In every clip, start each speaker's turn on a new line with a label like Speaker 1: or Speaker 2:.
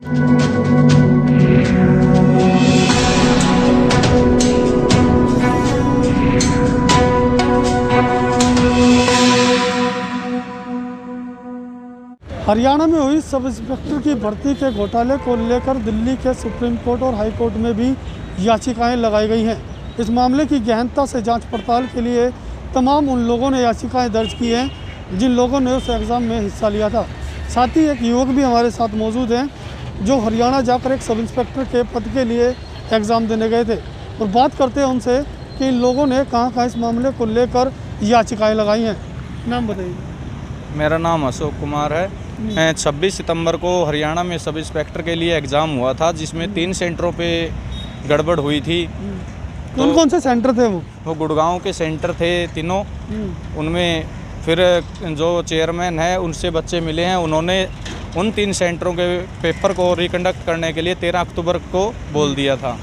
Speaker 1: हरियाणा में हुई sub inspector की भर्ती के घोटाले को लेकर दिल्ली के सुप्रीम कोर्ट और हाई कोर्ट में भी याचिकाएं लगाई गई हैं। इस मामले की गहनता से जांच पड़ताल के लिए तमाम उन लोगों ने याचिकाएं दर्ज की हैं जिन लोगों ने उस एग्ज़ाम में हिस्सा लिया था। साथ ही एक युवक भी हमारे साथ मौजूद हैं जो हरियाणा जाकर एक सब इंस्पेक्टर के पद के लिए एग्ज़ाम देने गए थे, और बात करते हैं उनसे कि इन लोगों ने कहाँ इस मामले को लेकर याचिकाएँ लगाई हैं। नाम बताइए।
Speaker 2: मेरा नाम अशोक कुमार है। 26 सितंबर को हरियाणा में सब इंस्पेक्टर के लिए एग्ज़ाम हुआ था जिसमें 3 सेंटरों पे गड़बड़ हुई थी।
Speaker 1: कौन कौन से सेंटर थे वो
Speaker 2: गुड़गांव के सेंटर थे तीनों। उनमें फिर जो चेयरमैन है उनसे बच्चे मिले हैं, उन्होंने उन 3 सेंटरों के पेपर को रिकंडक्ट करने के लिए 13 अक्टूबर को बोल दिया था।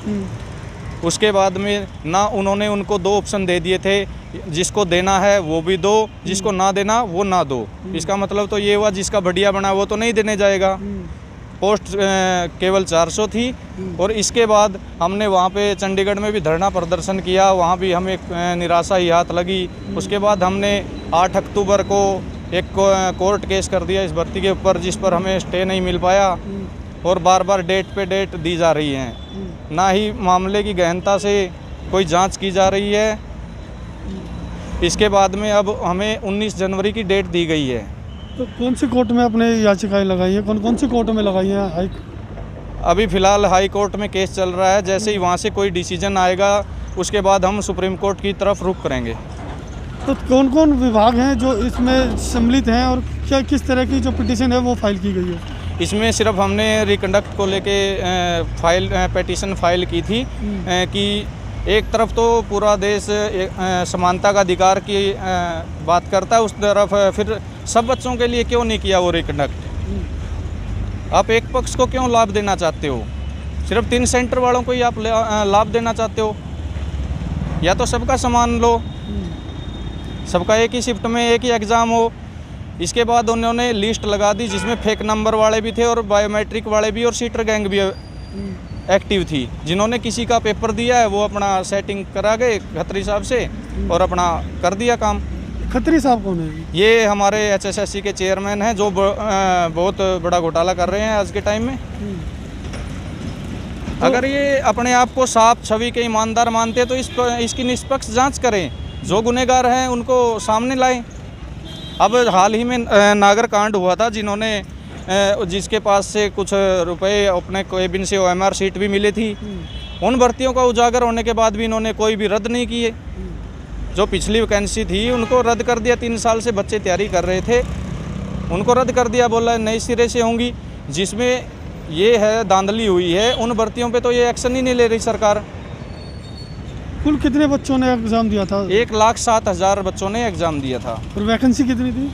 Speaker 2: उसके बाद में ना उन्होंने उनको 2 ऑप्शन दे दिए थे, जिसको देना है वो भी दो, जिसको ना देना वो ना दो। इसका मतलब तो ये हुआ जिसका बढ़िया बना वो तो नहीं देने जाएगा। पोस्ट केवल 400 थी। और इसके बाद हमने वहाँ पे चंडीगढ़ में भी धरना प्रदर्शन किया, वहाँ भी हमें निराशा ही हाथ लगी। उसके बाद हमने 8 अक्टूबर को एक कोर्ट केस कर दिया इस भर्ती के ऊपर, जिस पर हमें स्टे नहीं मिल पाया और बार बार डेट पे डेट दी जा रही हैं। ना ही मामले की गहनता से कोई जांच की जा रही है। इसके बाद में अब हमें 19 जनवरी की डेट दी गई है।
Speaker 1: तो कौन सी कोर्ट में अपने याचिकाएं लगाई हैं? कौन सी कोर्ट में लगाई हैं?
Speaker 2: अभी फ़िलहाल हाई कोर्ट में केस चल रहा है। जैसे ही वहाँ से कोई डिसीजन आएगा उसके बाद हम सुप्रीम कोर्ट की तरफ रुख करेंगे।
Speaker 1: तो कौन कौन विभाग हैं जो इसमें सम्मिलित हैं और क्या किस तरह की जो पिटीशन है वो फाइल की गई है?
Speaker 2: इसमें सिर्फ हमने रिकंडक्ट को लेके पिटीशन फाइल की थी कि एक तरफ तो पूरा देश समानता का अधिकार की बात करता है, उस तरफ फिर सब बच्चों के लिए क्यों नहीं किया वो रिकंडक्ट। आप एक पक्ष को क्यों लाभ देना चाहते हो? सिर्फ 3 सेंटर वालों को ही आप लाभ देना चाहते हो, या तो सबका समान लो, सबका एक ही शिफ्ट में एक ही एग्ज़ाम हो। इसके बाद उन्होंने लिस्ट लगा दी जिसमें फेक नंबर वाले भी थे और बायोमेट्रिक वाले भी और सीटर गैंग भी एक्टिव थी। जिन्होंने किसी का पेपर दिया है वो अपना सेटिंग करा गए खत्री साहब से और अपना कर दिया काम।
Speaker 1: खत्री साहब कौन है?
Speaker 2: ये हमारे HSSC के चेयरमैन हैं जो बहुत बड़ा घोटाला कर रहे हैं आज के टाइम में। अगर ये अपने आप को साफ छवि के ईमानदार मानते तो इसकी निष्पक्ष जांच करें, जो गुनहगार हैं उनको सामने लाएं। अब हाल ही में नागर कांड हुआ था, जिसके पास से कुछ रुपए अपने केबिन से OMR सीट भी मिली थी। उन भर्तियों का उजागर होने के बाद भी इन्होंने कोई भी रद्द नहीं किए। जो पिछली वैकेंसी थी उनको रद्द कर दिया। 3 साल से बच्चे तैयारी कर रहे थे, उनको रद्द कर दिया, बोला नए सिरे से होंगी। जिसमें ये है धांधली हुई है, उन भर्तियों पे तो ये एक्शन ही नहीं ले रही सरकार।
Speaker 1: कुल कितने बच्चों ने एग्ज़ाम दिया था?
Speaker 2: 1,07,000 बच्चों ने एग्ज़ाम दिया था।
Speaker 1: और वैकेंसी कितनी थी?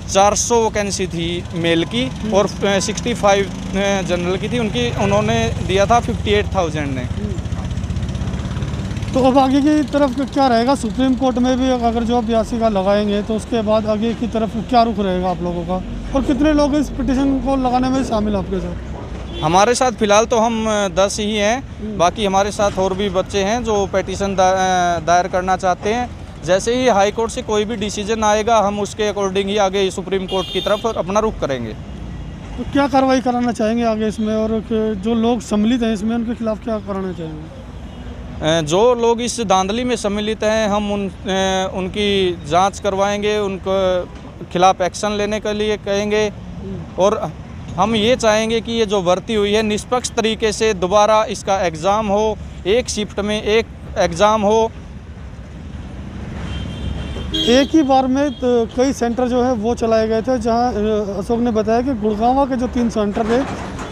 Speaker 2: 400 वैकेंसी थी मेल की और 65 जनरल की थी। उन्होंने दिया था 58,000 ने।
Speaker 1: तो अब आगे की तरफ क्या रहेगा? सुप्रीम कोर्ट में भी अगर जो आप याचिका लगाएंगे तो उसके बाद आगे की तरफ क्या रुख रहेगा आप लोगों का? और कितने लोग इस पिटीशन को लगाने में शामिल आपके साथ?
Speaker 2: हमारे साथ फ़िलहाल तो हम 10 ही हैं। बाकी हमारे साथ और भी बच्चे हैं जो पिटीशन दायर करना चाहते हैं। जैसे ही हाई कोर्ट से कोई भी डिसीजन आएगा हम उसके अकॉर्डिंग ही आगे सुप्रीम कोर्ट की तरफ अपना रुख करेंगे।
Speaker 1: तो क्या कार्रवाई कराना चाहेंगे आगे इसमें, और जो लोग सम्मिलित हैं इसमें उनके खिलाफ क्या कराना चाहेंगे?
Speaker 2: जो लोग इस धांधली में सम्मिलित हैं हम उनकी जांच करवाएंगे, उनको खिलाफ एक्शन लेने के लिए कहेंगे। और हम ये चाहेंगे कि ये जो भर्ती हुई है निष्पक्ष तरीके से दोबारा इसका एग्ज़ाम हो, एक शिफ्ट में एक एग्ज़ाम हो।
Speaker 1: एक ही बार में तो कई सेंटर जो है वो चलाए गए थे, जहां अशोक ने बताया कि गुड़गांव के जो 3 सेंटर थे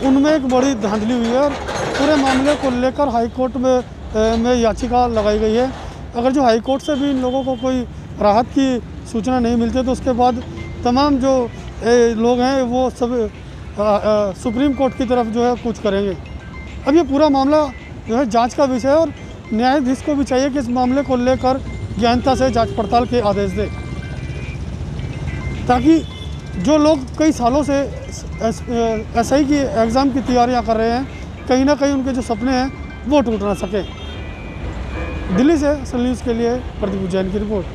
Speaker 1: उनमें एक बड़ी धांधली हुई है और पूरे मामले को लेकर हाई कोर्ट में याचिका लगाई गई है। अगर जो हाई कोर्ट से भी इन लोगों को कोई राहत की सूचना नहीं मिलती तो उसके बाद तमाम जो लोग हैं वो सब सुप्रीम कोर्ट की तरफ जो है कुछ करेंगे। अब ये पूरा मामला जो है जांच का विषय है और न्यायाधीश को भी चाहिए कि इस मामले को लेकर गहनता से जांच पड़ताल के आदेश दे, ताकि जो लोग कई सालों से SI की एग्ज़ाम की तैयारियां कर रहे हैं, कहीं ना कहीं उनके जो सपने हैं वो टूट ना सके। दिल्ली से सन न्यूज़ के लिए प्रदीप जैन की रिपोर्ट।